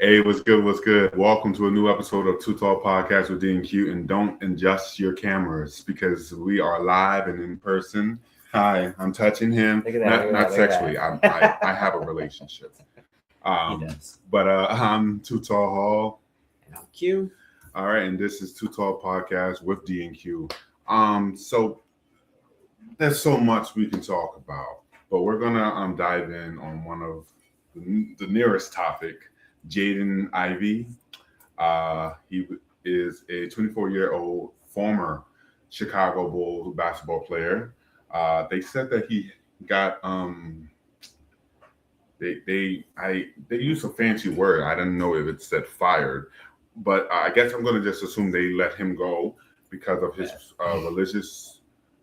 Hey, what's good? What's good? Welcome to a new episode of 2tallPodcast with D&Q. And don't adjust your cameras because we are live and in person. Hi, I'm touching him. Look at that. Not sexually. I have a relationship. He does. But I'm Too Tall Hall. And I'm Q. All right, and this is 2tallPodcast with D&Q. So there's so much we can talk about, but we're gonna dive in on one of the nearest topic. Jaden Ivey. He is a 24-year-old former Chicago Bulls basketball player. They said that he got they used a fancy word. I didn't know if it said fired, but I guess I'm going to just assume they let him go because of his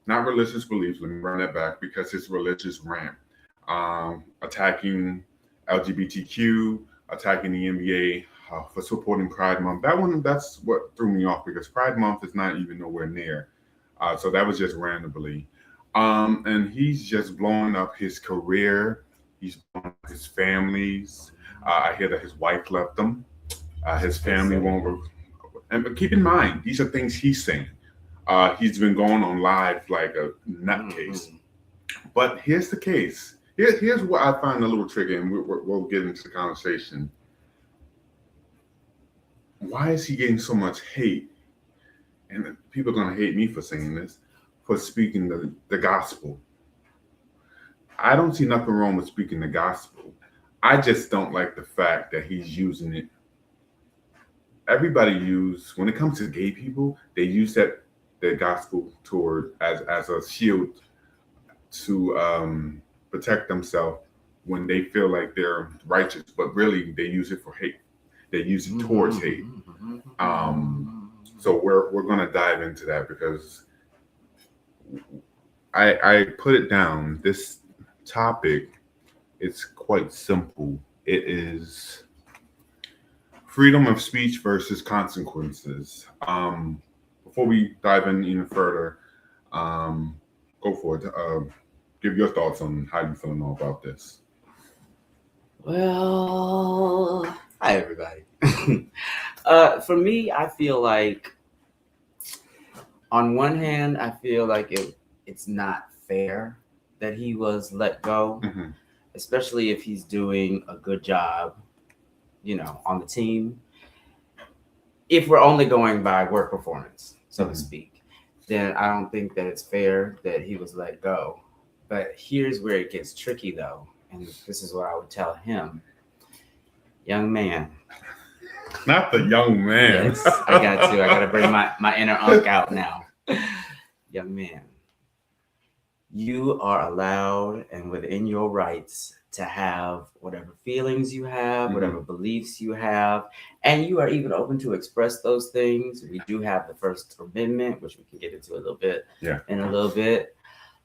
not religious beliefs. Let me run that back because his religious rant, attacking LGBTQ, attacking the NBA for supporting Pride Month. That's what threw me off because Pride Month is not even nowhere near. So that was just randomly. And he's just blowing up his career. He's blowing up his families. I hear that his wife left him. His family won't. But keep in mind, these are things he's saying. He's been going on live like a nutcase. But here's the case. Here's what I find a little tricky, and we'll get into the conversation. Why is he getting so much hate? And people are going to hate me for saying this, for speaking the gospel. I don't see nothing wrong with speaking the gospel. I just don't like the fact that he's using it. Everybody when it comes to gay people, they use the gospel toward as a shield to protect themselves when they feel like they're righteous, but really they use it for hate. They use it towards hate. So we're gonna dive into that because I put it down. This topic, it's quite simple. It is freedom of speech versus consequences. Before we dive in even further, go for it. Give your thoughts on how you feeling about this. Well, hi everybody. For me, I feel like on one hand, I feel like it's not fair that he was let go, especially if he's doing a good job, on the team. If we're only going by work performance, so to speak, then I don't think that it's fair that he was let go. But here's where it gets tricky, though, and this is what I would tell him. Young man. Not the young man. Yes, I got to bring my inner unk out now. Young man, you are allowed and within your rights to have whatever feelings you have, whatever beliefs you have, and you are even open to express those things. We do have the First Amendment, which we can get into in a little bit.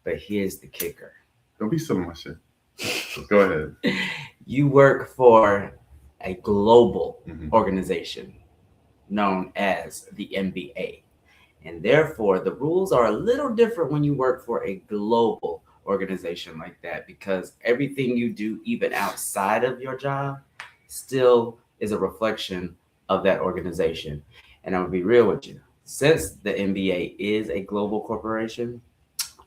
But here's the kicker. Don't be silly, my shit. Go ahead. You work for a global organization known as the NBA. And therefore, the rules are a little different when you work for a global organization like that, because everything you do, even outside of your job, still is a reflection of that organization. And I'm gonna be real with you. Since the NBA is a global corporation,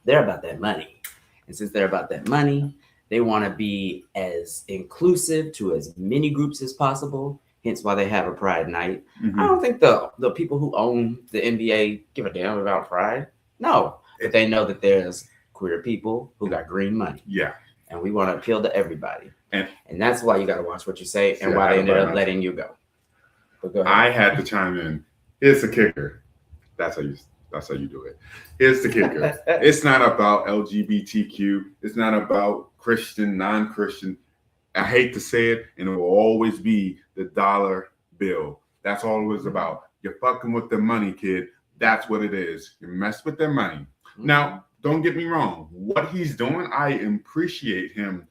they're about that money. And since they're about that money, they want to be as inclusive to as many groups as possible. Hence why they have a Pride Night. I don't think the people who own the NBA give a damn about Pride. No, but they know that there's queer people who got green money. Yeah. And we want to appeal to everybody. And that's why you got to watch what you say and why they ended up letting you go. But go ahead. I had to chime in. Here's the kicker. That's how you do it. Here's the kicker. It's not about LGBTQ. It's not about Christian, non-Christian. I hate to say it, and it will always be the dollar bill. That's all it was about. You're fucking with the money, kid. That's what it is. You mess with their money. Now, don't get me wrong. What he's doing, I appreciate him.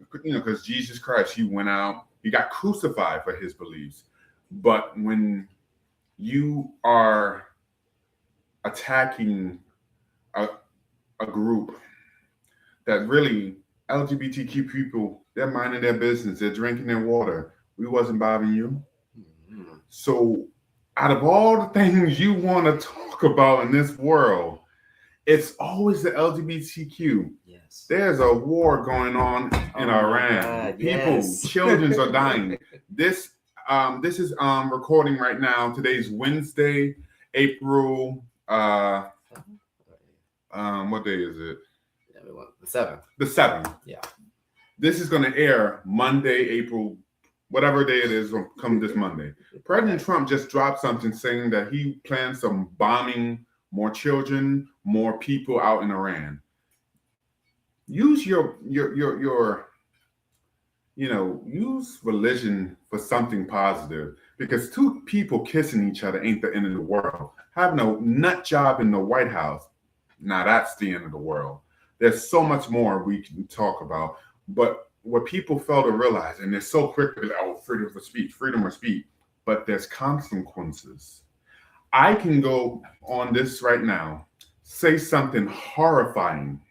Because Jesus Christ, he went out. He got crucified for his beliefs. But when you are attacking a group that really LGBTQ people, they're minding their business, they're drinking their water. we wasn't bothering you. Mm-hmm. So out of all the things you want to talk about in this world, it's always the LGBTQ. Yes. There's a war going on in Iran. God, People, yes. children are dying. This is recording right now. Today's Wednesday, April. What day is it? The 7th. The 7th. Yeah. This is going to air Monday, April, whatever day it is, will come this Monday. President Trump just dropped something saying that he plans on bombing more children, more people out in Iran. Use your use religion for something positive, because two people kissing each other ain't the end of the world. Having a nut job in the White House, now that's the end of the world. There's so much more we can talk about, but what people fail to realize, and they're so quick to be like, oh, freedom of speech, but there's consequences. I can go on this right now, say something horrifying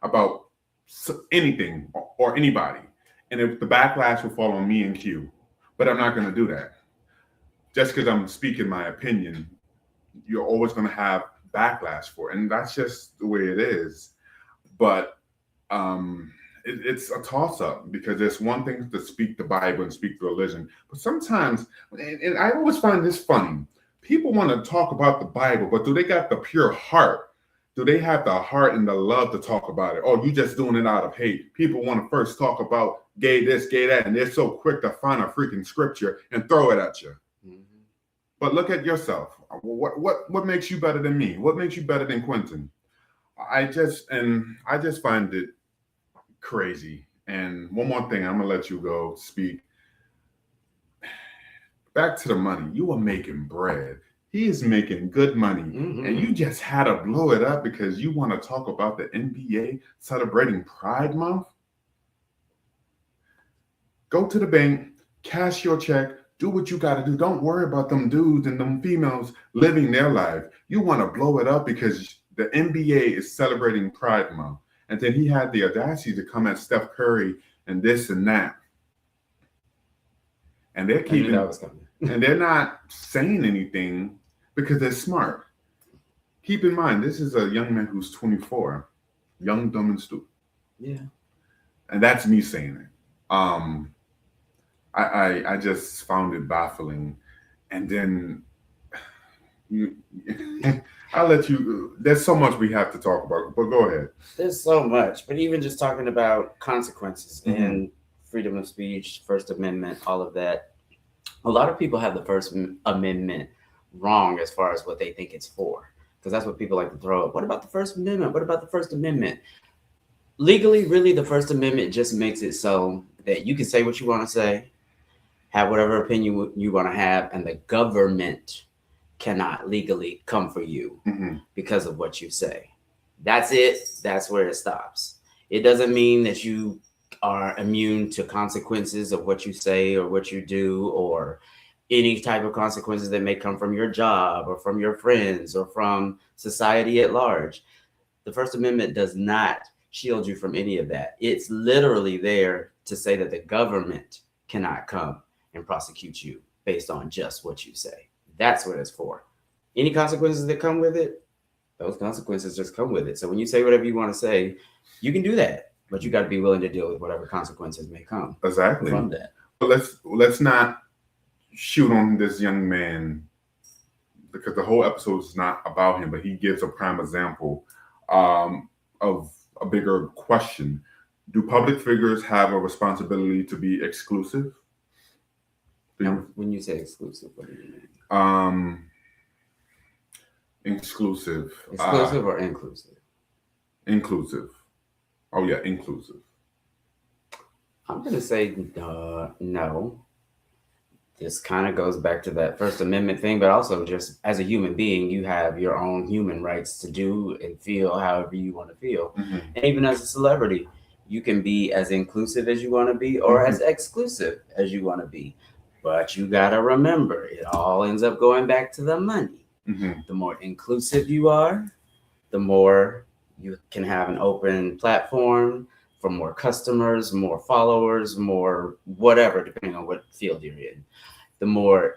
about anything or anybody, and if the backlash will fall on me and Q, but I'm not going to do that. Just because I'm speaking my opinion, you're always going to have backlash for it, and that's just the way it is. But it's a toss-up, because there's one thing to speak the Bible and speak the religion, but sometimes, and I always find this funny, people want to talk about the Bible, but do they got the pure heart? Do they have the heart and the love to talk about it? Or you just doing it out of hate? People want to first talk about gay this, gay that, and they're so quick to find a freaking scripture and throw it at you. Mm-hmm. But look at yourself. What makes you better than me? What makes you better than Quentin? I just find it crazy. And one more thing, I'm gonna let you go speak. Back to the money. You are making bread. He is making good money. Mm-hmm. And you just had to blow it up because you want to talk about the NBA celebrating Pride Month? Go to the bank, cash your check, do what you got to do. Don't worry about them dudes and them females living their life. You want to blow it up because the NBA is celebrating Pride Month. And then he had the audacity to come at Steph Curry and this and that. And they're keeping, and they're not saying anything because they're smart. Keep in mind, this is a young man who's 24, young, dumb, and stupid. Yeah. And that's me saying it. I just found it baffling. And then I'll let you, there's so much we have to talk about, but go ahead. There's so much, but even just talking about consequences mm-hmm. and freedom of speech, First Amendment, all of that. A lot of people have the First Amendment wrong as far as what they think it's for, because that's what people like to throw up. What about the First Amendment? What about the First Amendment? Legally, really, the First Amendment just makes it so that you can say what you want to say, have whatever opinion you want to have, and the government cannot legally come for you mm-hmm. because of what you say. That's it. That's where it stops. It doesn't mean that you are immune to consequences of what you say or what you do, or any type of consequences that may come from your job or from your friends or from society at large. The First Amendment does not shield you from any of that. It's literally there to say that the government cannot come and prosecute you based on just what you say. That's what it's for. Any consequences that come with it, those consequences just come with it. So when you say whatever you want to say, you can do that, but you got to be willing to deal with whatever consequences may come exactly from that. But let's not shoot on this young man, because the whole episode is not about him, but he gives a prime example of a bigger question. Do public figures have a responsibility to be exclusive? Now, when you say exclusive, what do you mean? Exclusive. Exclusive or inclusive? Inclusive. Oh yeah, inclusive. I'm going to say no. This kind of goes back to that First Amendment thing, but also just as a human being, you have your own human rights to do and feel however you want to feel. Mm-hmm. And even as a celebrity, you can be as inclusive as you want to be or mm-hmm. as exclusive as you want to be. But you got to remember, it all ends up going back to the money. Mm-hmm. The more inclusive you are, the more you can have an open platform, for more customers, more followers, more whatever, depending on what field you're in. The more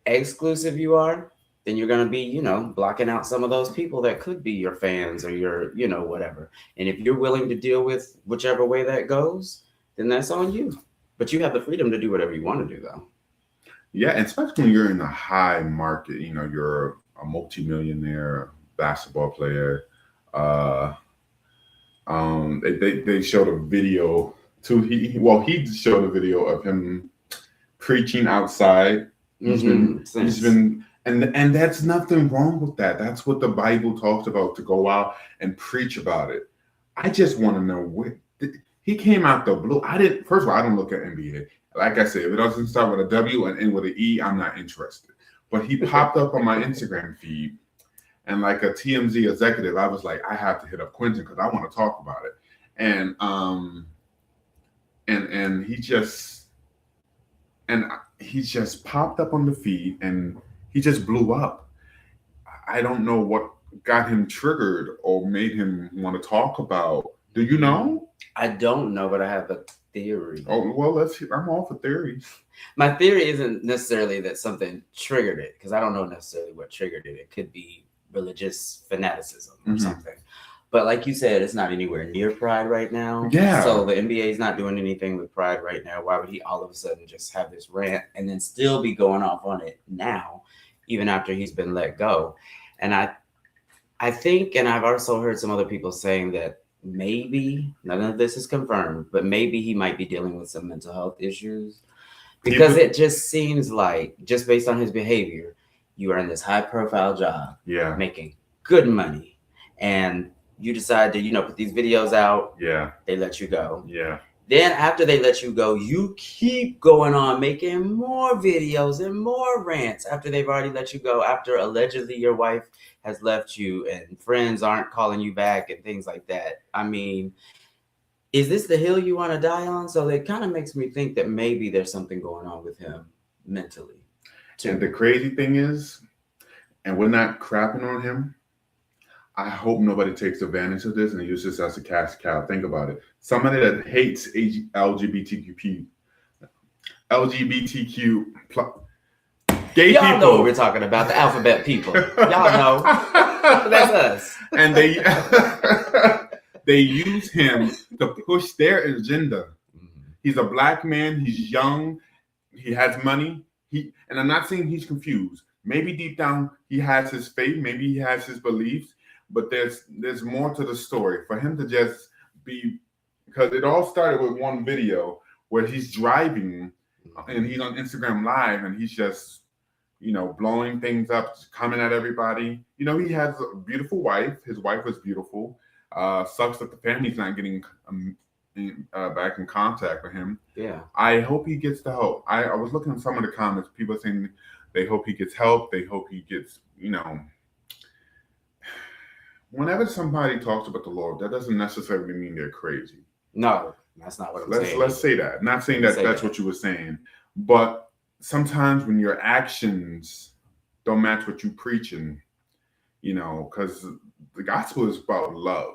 exclusive you are, then you're going to be, blocking out some of those people that could be your fans or your, whatever. And if you're willing to deal with whichever way that goes, then that's on you. But you have the freedom to do whatever you want to do, though. Yeah, and especially when you're in a high market, you're a multimillionaire basketball player. They showed a video too. He showed a video of him preaching outside. He's been, and that's nothing wrong with that. That's what the Bible talks about, to go out and preach about it. I just want to know what he came out the blue. First of all, I don't look at NBA. Like I said, if it doesn't start with a W and end with an E, I'm not interested. But he popped up on my Instagram feed, and like a TMZ executive, I was like, I have to hit up Quentin because I want to talk about it. And he just popped up on the feed and he just blew up. I don't know what got him triggered or made him want to talk about. Do you know? I don't know, but I have a theory. Oh, well, I'm all for theories. My theory isn't necessarily that something triggered it, because I don't know necessarily what triggered it. It could be religious fanaticism or something. But like you said, it's not anywhere near Pride right now. Yeah. So the NBA is not doing anything with Pride right now. Why would he all of a sudden just have this rant and then still be going off on it now, even after he's been let go? And I think, and I've also heard some other people saying that maybe, none of this is confirmed, but maybe he might be dealing with some mental health issues. Because it just seems like, just based on his behavior, you are in this high profile job, making good money, and you decide to, put these videos out. Yeah. They let you go. Yeah. Then after they let you go, you keep going on making more videos and more rants after they've already let you go, after allegedly your wife has left you and friends aren't calling you back and things like that. I mean, is this the hill you want to die on? So it kind of makes me think that maybe there's something going on with him mentally. And the crazy thing is, and we're not crapping on him, I hope nobody takes advantage of this and uses this as a cash cow. Think about it. Somebody that hates LGBTQ gay Y'all people. know what we're talking about, the alphabet people. Y'all know. That's us. And they use him to push their agenda. He's a black man. He's young. He has money. And I'm not saying he's confused. Maybe deep down he has his faith. Maybe he has his beliefs. But there's more to the story. For him to just be, because it all started with one video where he's driving and he's on Instagram Live and he's just, blowing things up, coming at everybody. He has a beautiful wife. His wife was beautiful. Sucks that the family's not getting back in contact with him. Yeah. I hope he gets the help. I was looking at some of the comments. People saying they hope he gets help. They hope he gets, Whenever somebody talks about the Lord, that doesn't necessarily mean they're crazy. No, that's not what I'm saying. Let's say that. Not saying that's what you were saying. But sometimes when your actions don't match what you're preaching, because the gospel is about love.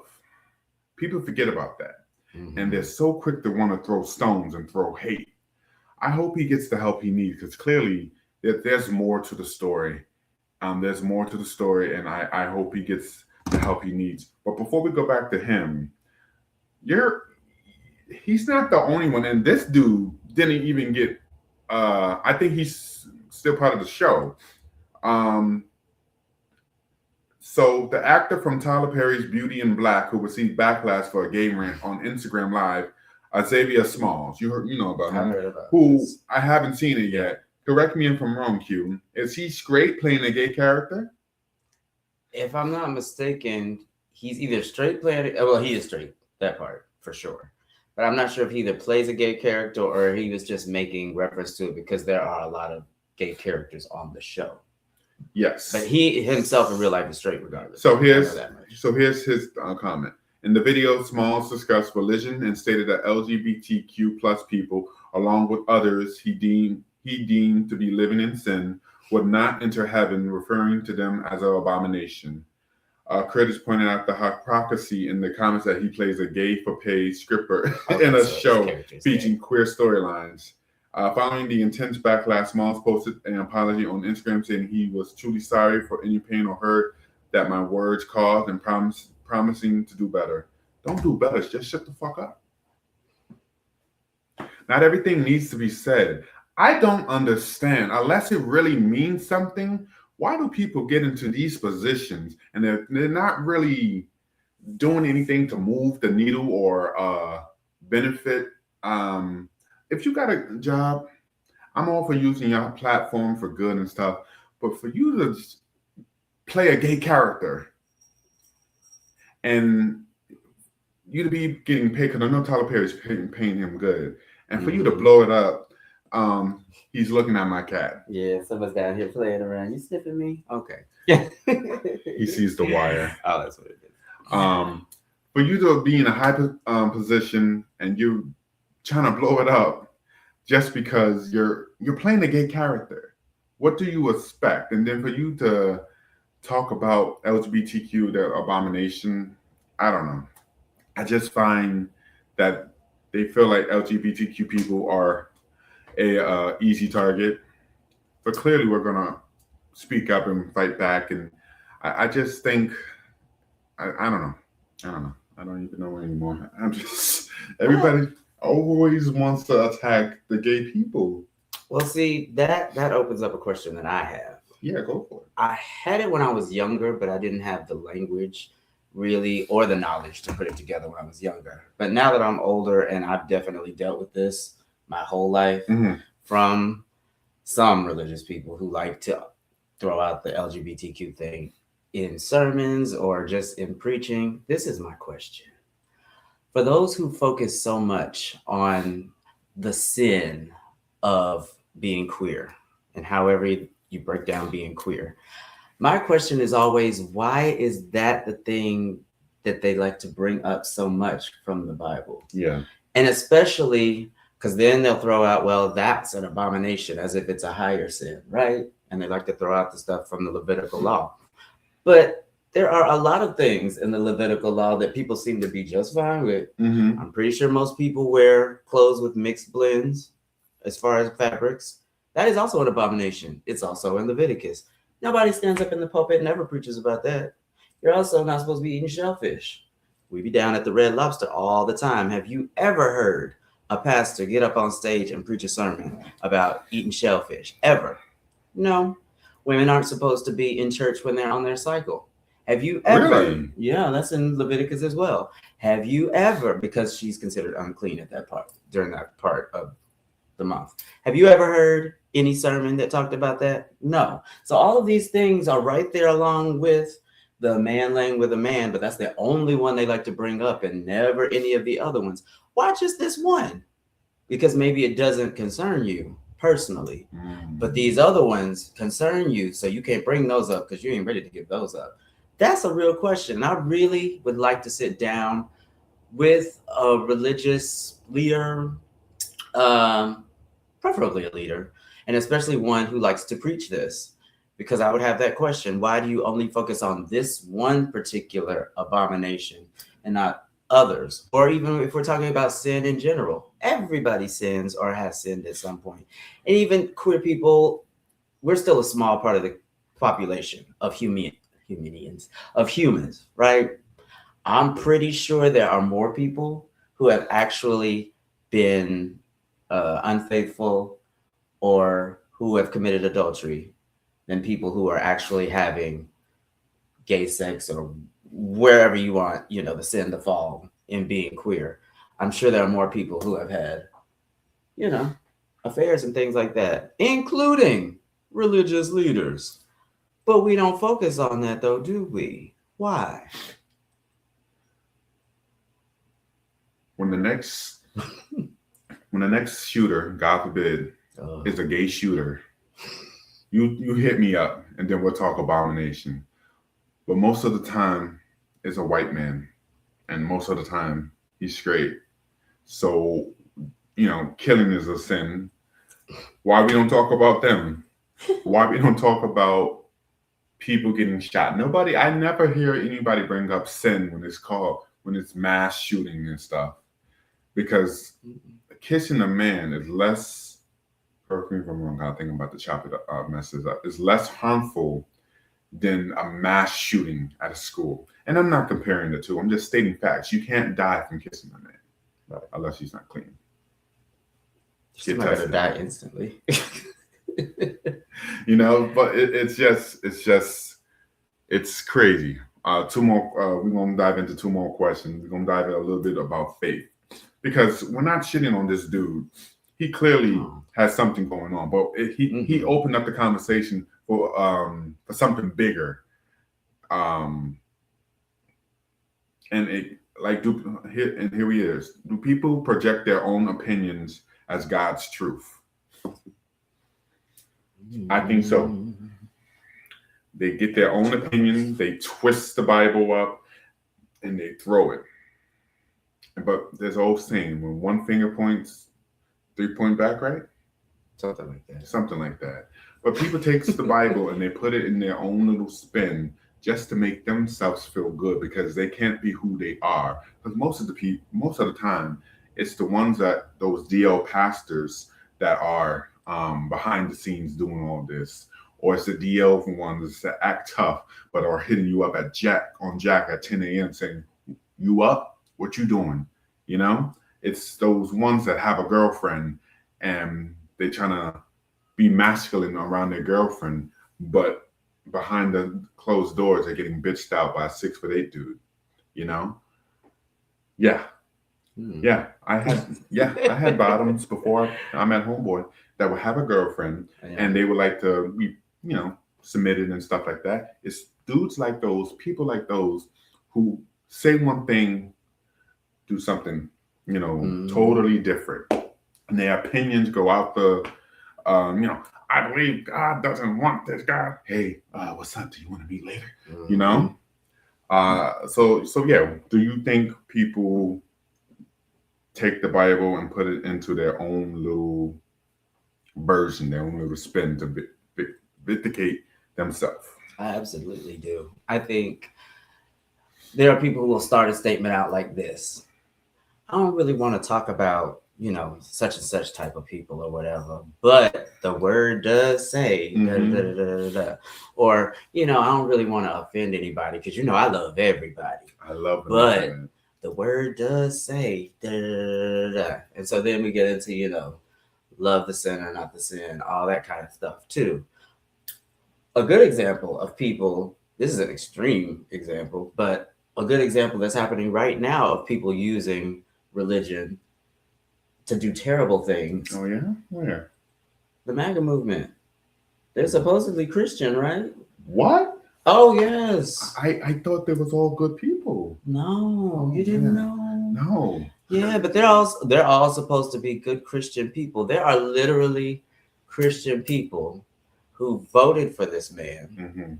People forget about that. And they're so quick to want to throw stones and throw hate. I hope he gets the help he needs, because clearly there's more to the story. There's more to the story, and I hope he gets the help he needs. But before we go back to him, he's not the only one. And this dude didn't even get, I think he's still part of the show. So the actor from Tyler Perry's Beauty in Black, who received backlash for a gay rant on Instagram Live, Xavier Smalls, you know about him, I haven't seen it yet. Correct me if I'm wrong, Q. Is he straight playing a gay character? If I'm not mistaken, he's either straight playing. Well, he is straight, that part for sure. But I'm not sure if he either plays a gay character or he was just making reference to it, because there are a lot of gay characters on the show. Yes. But he himself in real life is straight regardless. So here's his comment. In the video, Smalls discussed religion and stated that LGBTQ plus people, along with others he deemed to be living in sin, would not enter heaven, referring to them as an abomination. Critics pointed out the hypocrisy in the comments that he plays a gay for pay scripper in a show featuring queer storylines. Following the intense backlash, Smalls posted an apology on Instagram saying he was truly sorry for any pain or hurt that my words caused and promising to do better. Don't do better, just shut the fuck up. Not everything needs to be said. I don't understand, unless it really means something, why do people get into these positions and they're not really doing anything to move the needle or benefit? If you got a job, I'm all for using your platform for good and stuff, but for you to play a gay character and you to be getting paid, because I know Tyler Perry's paying him good, and for you to blow it up, he's looking at my cat. Yeah, someone's down here playing around. You sniffing me? Okay. Yeah. He sees the wire. Oh, that's what it is. For you to be in a high position and you're trying to blow it up just because you're playing a gay character, what do you expect? And then for you to talk about LGBTQ, the abomination, I don't know. I just find that they feel like LGBTQ people are a easy target, but clearly we're gonna speak up and fight back. And I just think I don't know. I don't even know anymore. I'm just everybody always wants to attack the gay people. Well, see, that opens up a question that I have. Yeah, go for it. I had it when I was younger, but I didn't have the language really or the knowledge to put it together when I was younger. But now that I'm older and I've definitely dealt with this my whole life, from some religious people who like to throw out the LGBTQ thing in sermons or just in preaching, this is my question. For those who focus so much on the sin of being queer and however you break down being queer, my question is always, why is that the thing that they like to bring up so much from the Bible? Yeah. And especially because then they'll throw out, well, that's an abomination, as if it's a higher sin, right? And they like to throw out the stuff from the Levitical law. But there are a lot of things in the Levitical law that people seem to be just fine with. I'm pretty sure most people wear clothes with mixed blends as far as fabrics. That is also an abomination. It's also in Leviticus. Nobody stands up in the pulpit and never preaches about that. You're also not supposed to be eating shellfish. We be down at the Red Lobster all the time. Have you ever heard a pastor get up on stage and preach a sermon about eating shellfish? Ever? No. Women aren't supposed to be in church when they're on their cycle. Have you ever? Really? Yeah, that's in Leviticus as well. Have you ever, because she's considered unclean at that part, during that part of the month. Have you ever heard any sermon that talked about that? No. So all of these things are right there along with the man laying with a man, but that's the only one they like to bring up and never any of the other ones. Why just this one? Because maybe it doesn't concern you personally, but these other ones concern you, so you can't bring those up because you ain't ready to give those up. That's a real question. I really would like to sit down with a religious leader, preferably a leader, and especially one who likes to preach this, because I would have that question. Why do you only focus on this one particular abomination and not others? Or even if we're talking about sin in general, everybody sins or has sinned at some point. And even queer people, we're still a small part of the population of humans, right? I'm pretty sure there are more people who have actually been unfaithful or who have committed adultery than people who are actually having gay sex or wherever you want, the sin to fall in being queer. I'm sure there are more people who have had, affairs and things like that, including religious leaders. But we don't focus on that though, do we? Why? When the next shooter, God forbid, is a gay shooter, you hit me up and then we'll talk abomination. But most of the time it's a white man, and most of the time he's straight. So, killing is a sin. Why we don't talk about them? Why we don't talk about people getting shot. I never hear anybody bring up sin when it's mass shooting and stuff. Because kissing a man is less, correct me if I'm wrong, I think I'm about to chop it up, mess this up, is less harmful than a mass shooting at a school. And I'm not comparing the two. I'm just stating facts. You can't die from kissing a man, right, unless he's not clean. She's not gonna die instantly. You know, but it's crazy. Two more. We're gonna dive into two more questions. We're gonna dive in a little bit about faith, because we're not shitting on this dude. He clearly has something going on, but he opened up the conversation for something bigger. And here he is. Do people project their own opinions as God's truth? I think so. They get their own opinion, they twist the Bible up, and they throw it. But there's an old saying, when one finger points, 3 point back, right? Something like that. Something like that. But people take the Bible and they put it in their own little spin just to make themselves feel good, because they can't be who they are. Because most of the time, it's the ones those DL pastors that are behind the scenes doing all this, or it's the DL ones that act tough but are hitting you up at Jack at 10 a.m. saying, "You up? What you doing?" You know, it's those ones that have a girlfriend and they trying to be masculine around their girlfriend, but behind the closed doors, they're getting bitched out by a 6'8" dude. You know? Yeah. Yeah. I had bottoms before I met homeboy that would have a girlfriend and they would like to be, submitted and stuff like that. It's dudes like those, people like those who say one thing, do something, totally different. And their opinions go out the, I believe God doesn't want this guy. Hey, what's up? Do you want to meet later? You know? So yeah, do you think people take the Bible and put it into their own little version, their own little spin to vindicate themselves? I absolutely do. I think there are people who will start a statement out like this: I don't really want to talk about, such and such type of people or whatever, but the word does say, or, I don't really want to offend anybody because, I love everybody. I love it. But the word does say, and so then we get into, love the sinner, not the sin, all that kind of stuff too. A good example of people, this is an extreme example, but a good example that's happening right now of people using religion to do terrible things. Oh yeah? Where? The MAGA movement. They're supposedly Christian, right? What? Oh yes. I thought they was all good people. No, you didn't know. No. Yeah, but they're all supposed to be good Christian people. There are literally Christian people who voted for this man. Mm-hmm.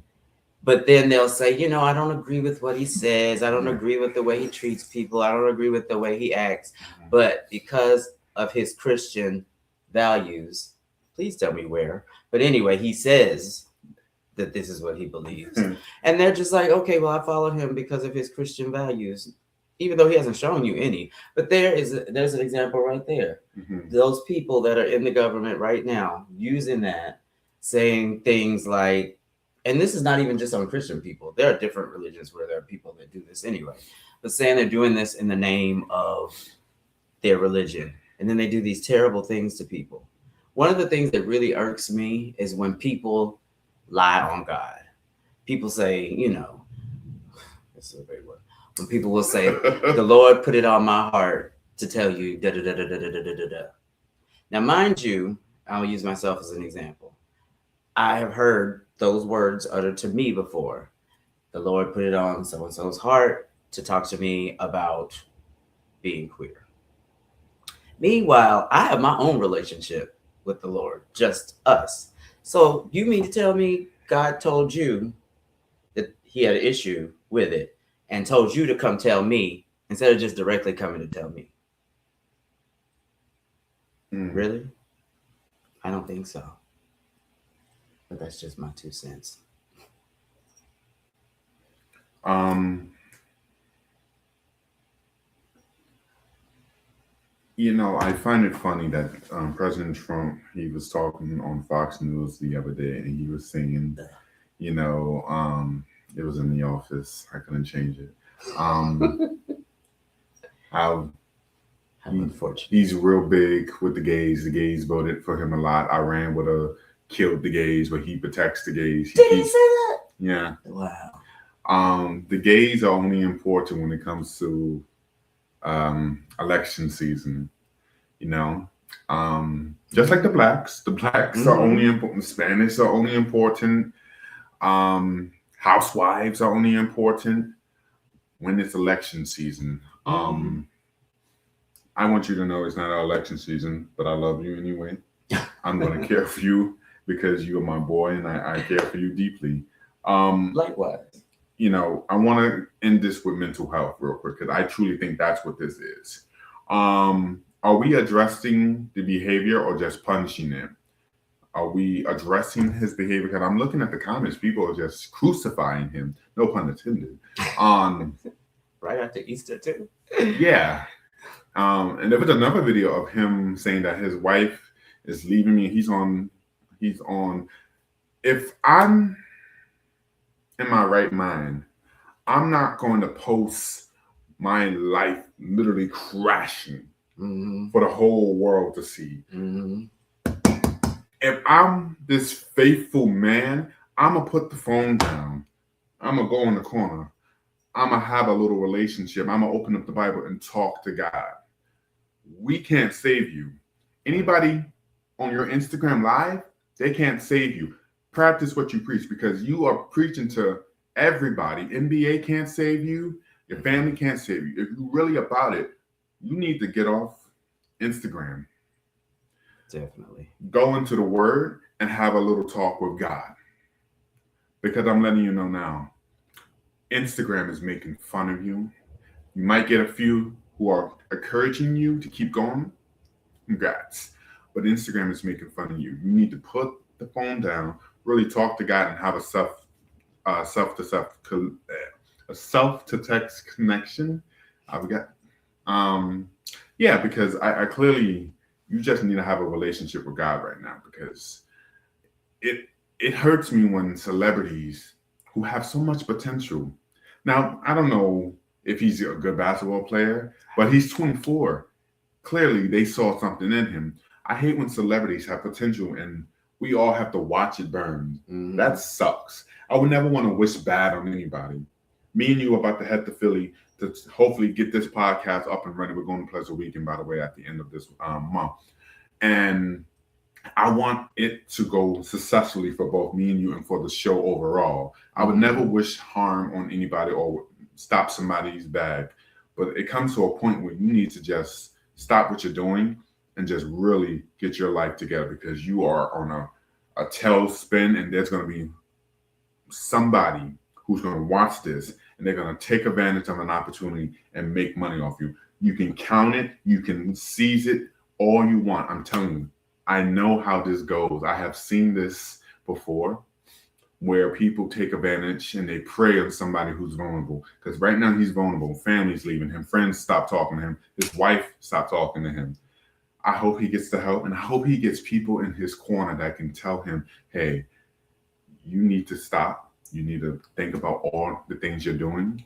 But then they'll say, I don't agree with what he says. I don't agree with the way he treats people. I don't agree with the way he acts. Mm-hmm. But because of his Christian values, please tell me where. But anyway, he says that this is what he believes. Mm-hmm. And they're just like, okay, well, I followed him because of his Christian values, even though he hasn't shown you any. But there's an example right there. Mm-hmm. Those people that are in the government right now using that, saying things like, and this is not even just on Christian people. There are different religions where there are people that do this anyway. But saying they're doing this in the name of their religion. And then they do these terrible things to people. One of the things that really irks me is when people lie on God. People say, this is a big one. When people will say, the Lord put it on my heart to tell you da da da da da da da da da. Now, mind you, I'll use myself as an example. I have heard those words uttered to me before. The Lord put it on so-and-so's heart to talk to me about being queer. Meanwhile, I have my own relationship with the Lord, just us. So you mean to tell me God told you that he had an issue with it and told you to come tell me instead of just directly coming to tell me? Really? I don't think so. But that's just my 2 cents. I find it funny that President Trump, he was talking on Fox News the other day, and he was saying, you know, it was in the office. I couldn't change it. How he's real big with the gays. The gays voted for him a lot. Iran would have killed the gays, but he protects the gays. Did he say that? Yeah. Wow. The gays are only important when it comes to election season. Just like the blacks. The blacks are only important. The Spanish are only important. Housewives are only important when it's election season. I want you to know it's not our election season, but I love you anyway. I'm going to care for you because you're my boy and I care for you deeply. Likewise. I want to end this with mental health real quick because I truly think that's what this is. Are we addressing the behavior or just punishing it? Are we addressing his behavior? Because I'm looking at the comments, people are just crucifying him. No pun intended. Right after Easter too. Yeah. And there was another video of him saying that his wife is leaving me. He's on. If I'm in my right mind, I'm not going to post my life literally crashing for the whole world to see. If I'm this faithful man, I'm going to put the phone down. I'm going to go in the corner. I'm going to have a little relationship. I'm going to open up the Bible and talk to God. We can't save you. Anybody on your Instagram live, they can't save you. Practice what you preach because you are preaching to everybody. NBA can't save you. Your family can't save you. If you're really about it, you need to get off Instagram. Definitely. Go into the Word and have a little talk with God. Because I'm letting you know now, Instagram is making fun of you. You might get a few who are encouraging you to keep going. Congrats. But Instagram is making fun of you. You need to put the phone down, really talk to God, and have a self-to-text connection. Because I clearly, you just need to have a relationship with God right now because it hurts me when celebrities who have so much potential. Now, I don't know if he's a good basketball player, but he's 24. Clearly, they saw something in him. I hate when celebrities have potential and we all have to watch it burn. That sucks. I would never want to wish bad on anybody. Me and you are about to head to Philly to hopefully get this podcast up and running. We're going to Pleasure Weekend, by the way, at the end of this month. And I want it to go successfully for both me and you and for the show overall. I would never wish harm on anybody or stop somebody's bag. But it comes to a point where you need to just stop what you're doing and just really get your life together because you are on a tailspin and there's going to be somebody who's going to watch this and they're going to take advantage of an opportunity and make money off you. You can count it. You can seize it all you want. I'm telling you, I know how this goes. I have seen this before where people take advantage and they prey on somebody who's vulnerable. Because right now he's vulnerable. Family's leaving him. Friends stop talking to him. His wife stopped talking to him. I hope he gets the help and I hope he gets people in his corner that can tell him, hey, you need to stop. You need to think about all the things you're doing.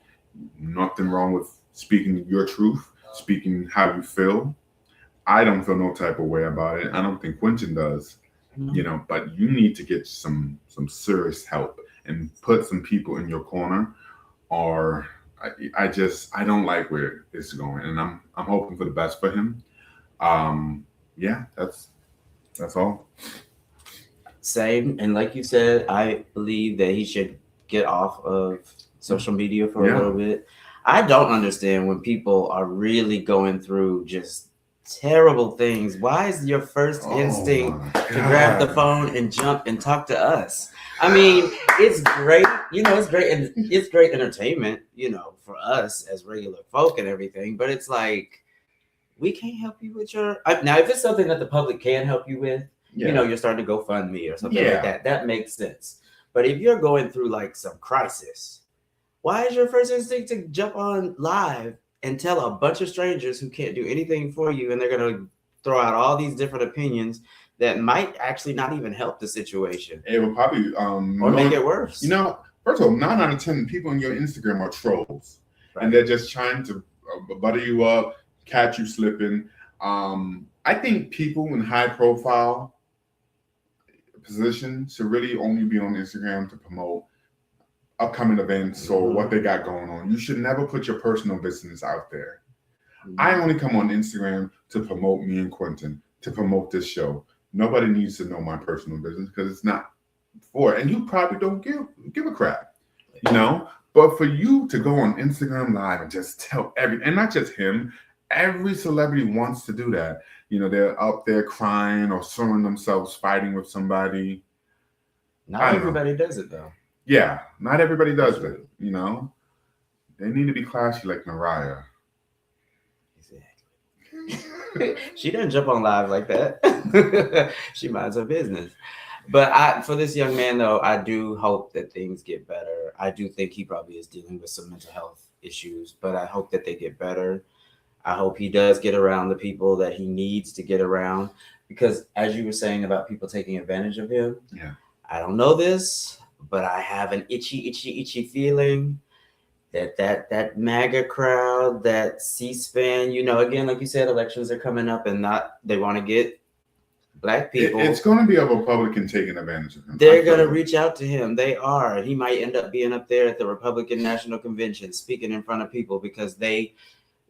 Nothing wrong with speaking your truth, speaking how you feel. I don't feel no type of way about it. I don't think Quentin does, but you need to get some serious help and put some people in your corner or I don't like where it's going and I'm hoping for the best for him. That's all. Same. And like you said, I believe that he should get off of social media for a little bit. I don't understand when people are really going through just terrible things. Why is your first instinct to grab the phone and jump and talk to us? I mean, it's great. It's great. And it's great entertainment, for us as regular folk and everything. But it's like, we can't help you with now, if it's something that the public can help you with, you're starting to GoFundMe or something like that. That makes sense. But if you're going through like some crisis, Why is your first instinct to jump on live and tell a bunch of strangers who can't do anything for you, and they're going to throw out all these different opinions that might actually not even help the situation? It will probably or make it worse. You know, first of all, 9 out of 10 people on your Instagram are trolls, Right. and they're just trying to butter you up, catch you slipping. I think people in high profile positions should really only be on Instagram to promote upcoming events or what they got going on. You should never put your personal business out there. I only come on Instagram to promote me and Quentin, to promote this show. Nobody needs to know my personal business because it's not for it. And you probably don't give a crap, you know? But for you to go on Instagram Live and just tell and not just him, every celebrity wants to do that. You know, they're out there crying or showing themselves fighting with somebody. Not everybody does it, though. Yeah, not everybody does it, you know? They need to be classy like Mariah. Exactly. She doesn't jump on live like that. She minds her business. But for this young man, though, I do hope that things get better. I do think he probably is dealing with some mental health issues, but I hope that they get better. I hope he does get around the people that he needs to get around, because as you were saying about people taking advantage of him, I don't know this, but I have an itchy feeling that MAGA crowd, that C-SPAN, you know, again, like you said, elections are coming up, and they want to get Black people. It's going to be a Republican taking advantage of him. They're going to reach out to him. They are. He might end up being up there at the Republican National Convention speaking in front of people, because they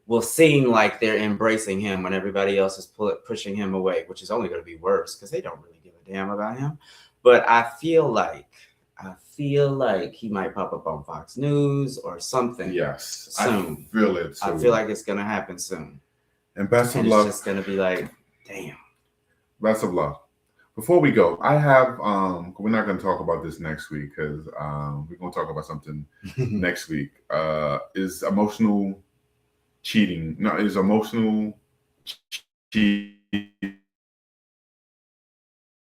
will seem like they're embracing him when everybody else is pushing him away, which is only going to be worse because they don't really give a damn about him. But I feel like he might pop up on Fox News or something. Yes, soon. I feel it. I feel like it's going to happen soon. And best of luck. It's just going to be like, damn. Best of luck. Before we go, I have we're not going to talk about this next week because we're going to talk about something next week. Is emotional cheating? No, is emotional cheating?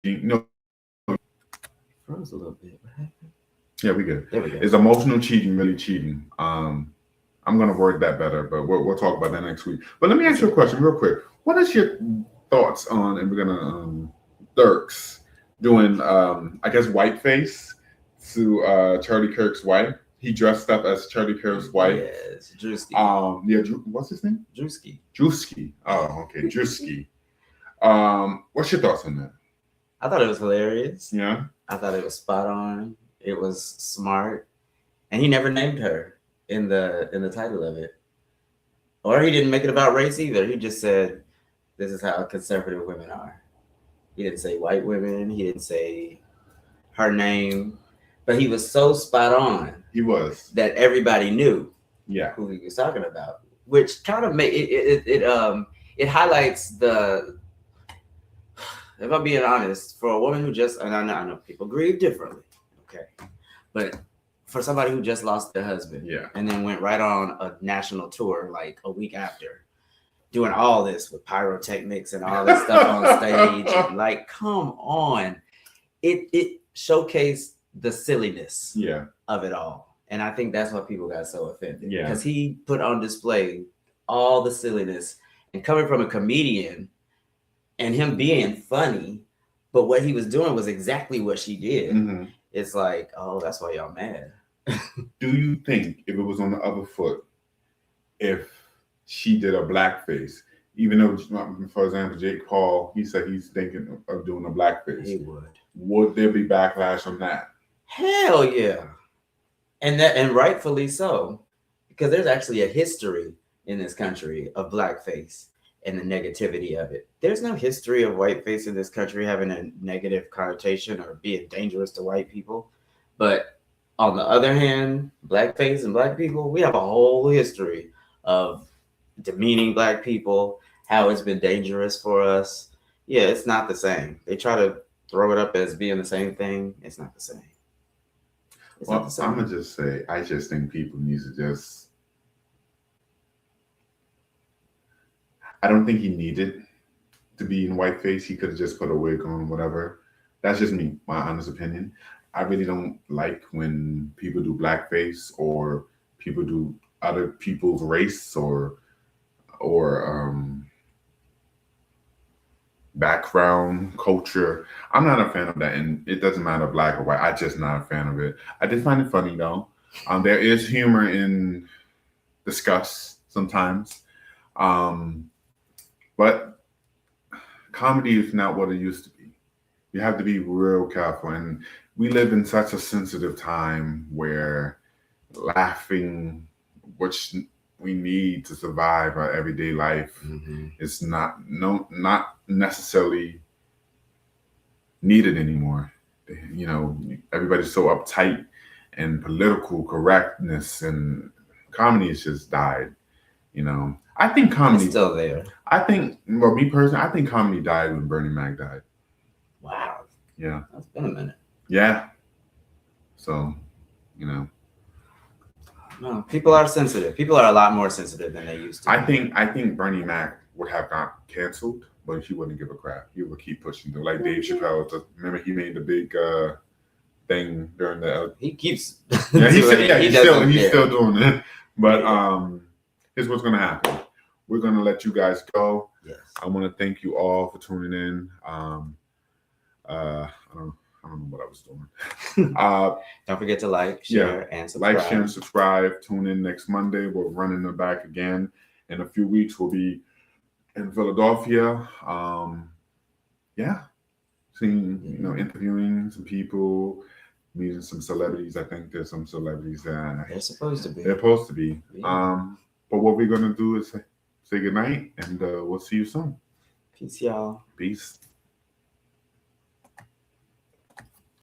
No. Froze a little bit. What happened? Yeah, we good. There we go. Is emotional cheating really cheating? I'm going to word that better, but we'll talk about that next week. But let me ask you a question real quick. What is your thoughts on, and we're gonna Dirks doing I guess whiteface to Charlie Kirk's wife. He dressed up as Charlie Kirk's wife. Yes, Drewski. What's his name? Drewski. Oh, okay, Drewski. What's your thoughts on that? I thought it was hilarious. Yeah. I thought it was spot on. It was smart, and he never named her in the title of it, or he didn't make it about race either. He just said, "This is how conservative women are." He didn't say white women. He didn't say her name, but he was so spot on. He was that everybody knew. Yeah, who he was talking about, which kind of made it highlights the. If I'm being honest, for a woman who and I know people grieve differently, okay, but for somebody who just lost their husband, and then went right on a national tour like a week after, doing all this with pyrotechnics and all this stuff on stage, and like, come on, it showcased the silliness, of it all, and I think that's why people got so offended, because he put on display all the silliness, and coming from a comedian. And him being funny, but what he was doing was exactly what she did. Mm-hmm. It's like, oh, that's why y'all mad. Do you think if it was on the other foot, if she did a blackface, even though, for example, Jake Paul, he said he's thinking of doing a blackface. He would. Would there be backlash on that? Hell yeah. And rightfully so. Because there's actually a history in this country of blackface. And the negativity of it. There's no history of whiteface in this country having a negative connotation or being dangerous to white people. But on the other hand, blackface and black people, we have a whole history of demeaning black people, how it's been dangerous for us. Yeah, it's not the same. They try to throw it up as being the same thing. It's not the same. Not the same. I'm going to just say, I just think people need to just... I don't think he needed to be in whiteface. He could have just put a wig on, whatever. That's just my honest opinion. I really don't like when people do blackface or people do other people's race or background, culture. I'm not a fan of that, and it doesn't matter black or white. I'm just not a fan of it. I did find it funny though. There is humor in discuss sometimes, but comedy is not what it used to be. You have to be real careful, and we live in such a sensitive time where laughing, which we need to survive our everyday life, is not necessarily needed anymore. You know, everybody's so uptight, and political correctness and comedy has just died. You know, I think comedy It's still there. Well, me personally, I think comedy died when Bernie Mac died. Wow. Yeah. That's been a minute. Yeah. So, you know. No, people are sensitive. People are a lot more sensitive than they used to. I think Bernie Mac would have got canceled, but he wouldn't give a crap. He would keep pushing through. Like Dave Chappelle. Remember he made the big thing during the. He keeps. Yeah, he's still doing it. But Yeah. Here's what's gonna happen. We're gonna let you guys go. Yes. I want to thank you all for tuning in. I don't know what I was doing. Don't forget to like, share, and subscribe. Like, share, and subscribe. Tune in next Monday. We're running it back again. In a few weeks, we'll be in Philadelphia. Interviewing some people, meeting some celebrities. I think there's some celebrities that They're supposed to be. They're supposed to be. Yeah. But what we're gonna do is say goodnight, and we'll see you soon. Peace, y'all. Peace.